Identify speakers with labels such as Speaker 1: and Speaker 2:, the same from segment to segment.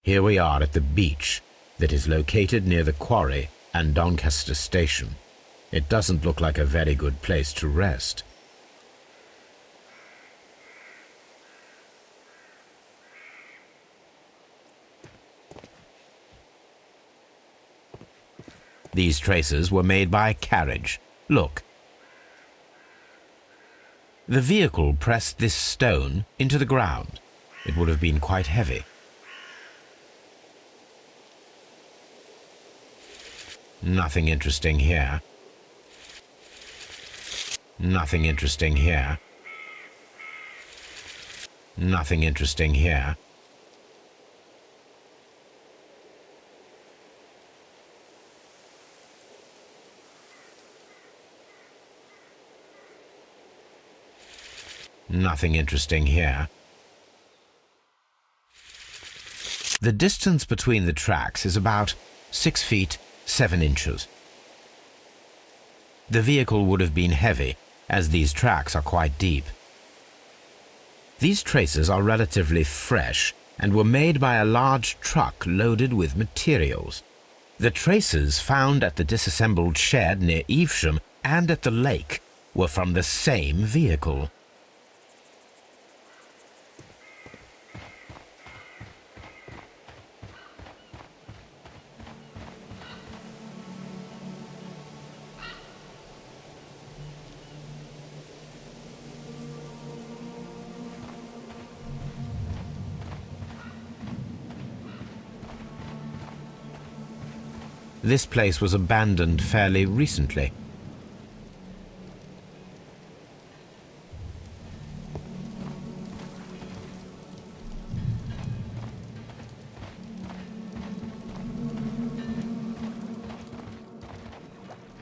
Speaker 1: Here we are at the beach that is located near the quarry and Doncaster station. It doesn't look like a very good place to rest. These traces were made by a carriage. Look. The vehicle pressed this stone into the ground. It would have been quite heavy. Nothing interesting here. Nothing interesting here. Nothing interesting here. Nothing interesting here. The distance between the tracks is about 6 feet 7 inches. The vehicle would have been heavy, as these tracks are quite deep. These traces are relatively fresh and were made by a large truck loaded with materials. The traces found at the disassembled shed near Evesham and at the lake were from the same vehicle. This place was abandoned fairly recently.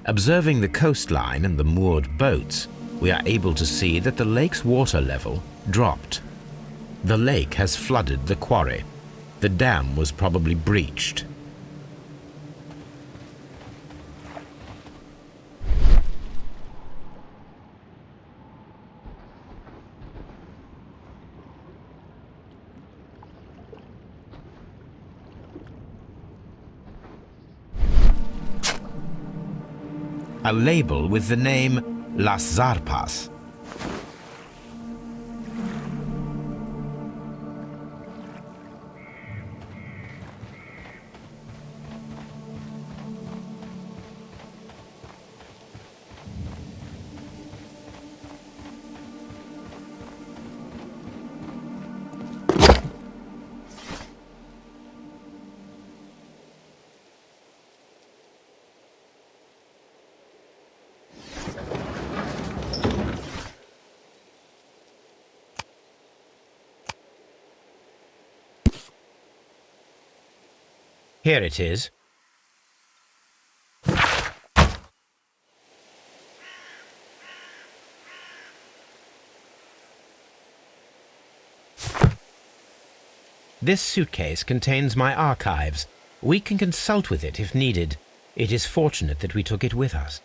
Speaker 1: Observing the coastline and the moored boats, we are able to see that the lake's water level dropped. The lake has flooded the quarry. The dam was probably breached. A label with the name Las Zarpas. Here it is. This suitcase contains my archives. We can consult with it if needed. It is fortunate that we took it with us.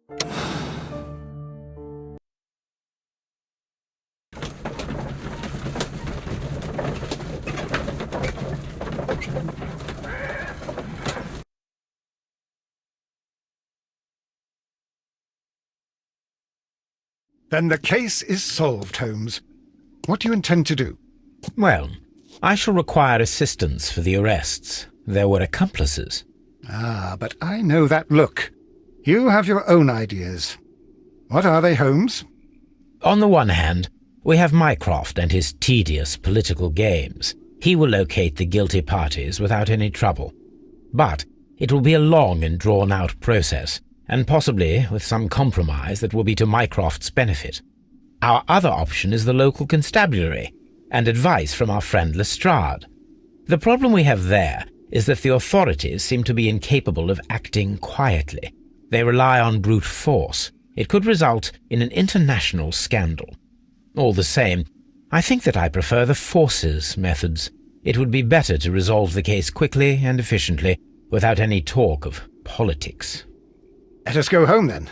Speaker 2: Then the case is solved, Holmes. What do you intend to do?
Speaker 1: Well, I shall require assistance for the arrests. There were accomplices.
Speaker 2: Ah, but I know that look. You have your own ideas. What are they, Holmes?
Speaker 1: On the one hand, we have Mycroft and his tedious political games. He will locate the guilty parties without any trouble. But it will be a long and drawn-out process, and possibly with some compromise that will be to Mycroft's benefit. Our other option is the local constabulary, and advice from our friend Lestrade. The problem we have there is that the authorities seem to be incapable of acting quietly. They rely on brute force. It could result in an international scandal. All the same, I think that I prefer the forces methods. It would be better to resolve the case quickly and efficiently, without any talk of politics.
Speaker 2: Let us go home, then.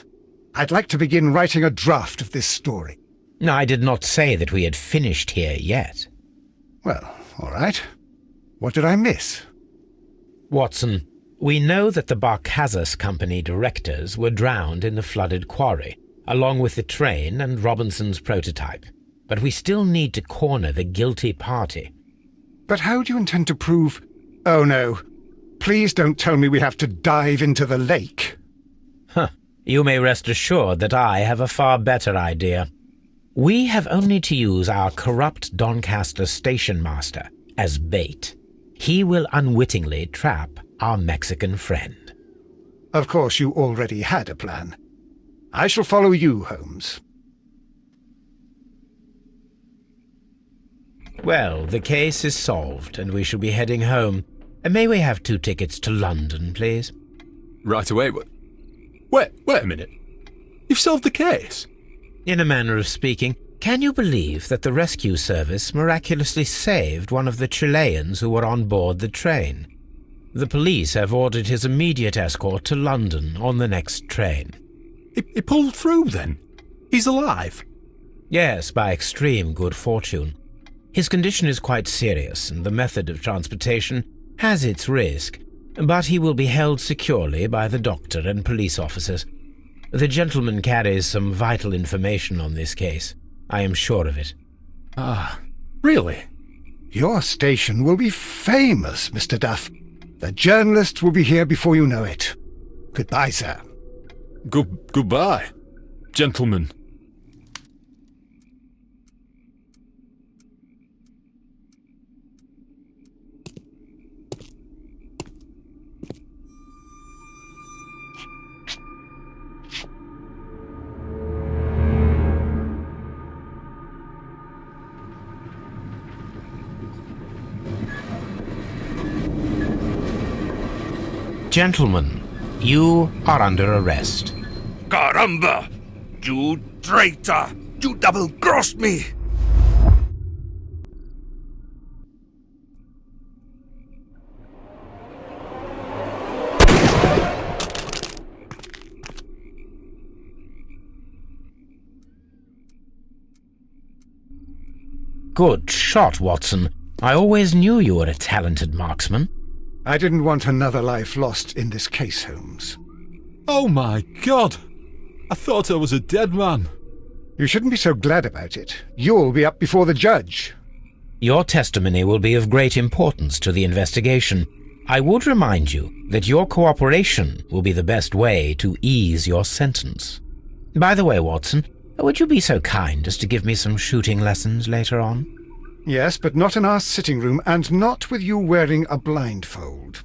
Speaker 2: I'd like to begin writing a draft of this story.
Speaker 1: I did not say that we had finished here yet.
Speaker 2: Well, all right. What did I miss?
Speaker 1: Watson, we know that the Barkazas Company directors were drowned in the flooded quarry, along with the train and Robinson's prototype. But we still need to corner the guilty party.
Speaker 2: But how do you intend to prove... Oh, no. Please don't tell me we have to dive into the lake.
Speaker 1: You may rest assured that I have a far better idea. We have only to use our corrupt Doncaster station master as bait. He will unwittingly trap our Mexican friend.
Speaker 2: Of course, you already had a plan. I shall follow you, Holmes.
Speaker 1: Well, the case is solved, and we shall be heading home. May we have 2 tickets to London, please?
Speaker 3: Right away. Wait a minute. You've solved the case?
Speaker 1: In a manner of speaking, can you believe that the rescue service miraculously saved one of the Chileans who were on board the train? The police have ordered his immediate escort to London on the next train.
Speaker 3: He pulled through, then? He's alive?
Speaker 1: Yes, by extreme good fortune. His condition is quite serious, and the method of transportation has its risk, but he will be held securely by the doctor and police officers. The gentleman carries some vital information on this case. I am sure of it.
Speaker 3: Ah, really?
Speaker 2: Your station will be famous, Mr. Duff. The journalists will be here before you know it. Goodbye, sir.
Speaker 3: Goodbye, gentlemen.
Speaker 1: Gentlemen, you are under arrest.
Speaker 4: Caramba! You traitor! You double-crossed me!
Speaker 1: Good shot, Watson. I always knew you were a talented marksman.
Speaker 2: I didn't want another life lost in this case, Holmes.
Speaker 3: Oh my God! I thought I was a dead man.
Speaker 2: You shouldn't be so glad about it. You'll be up before the judge.
Speaker 1: Your testimony will be of great importance to the investigation. I would remind you that your cooperation will be the best way to ease your sentence. By the way, Watson, would you be so kind as to give me some shooting lessons later on?
Speaker 2: Yes, but not in our sitting room, and not with you wearing a blindfold.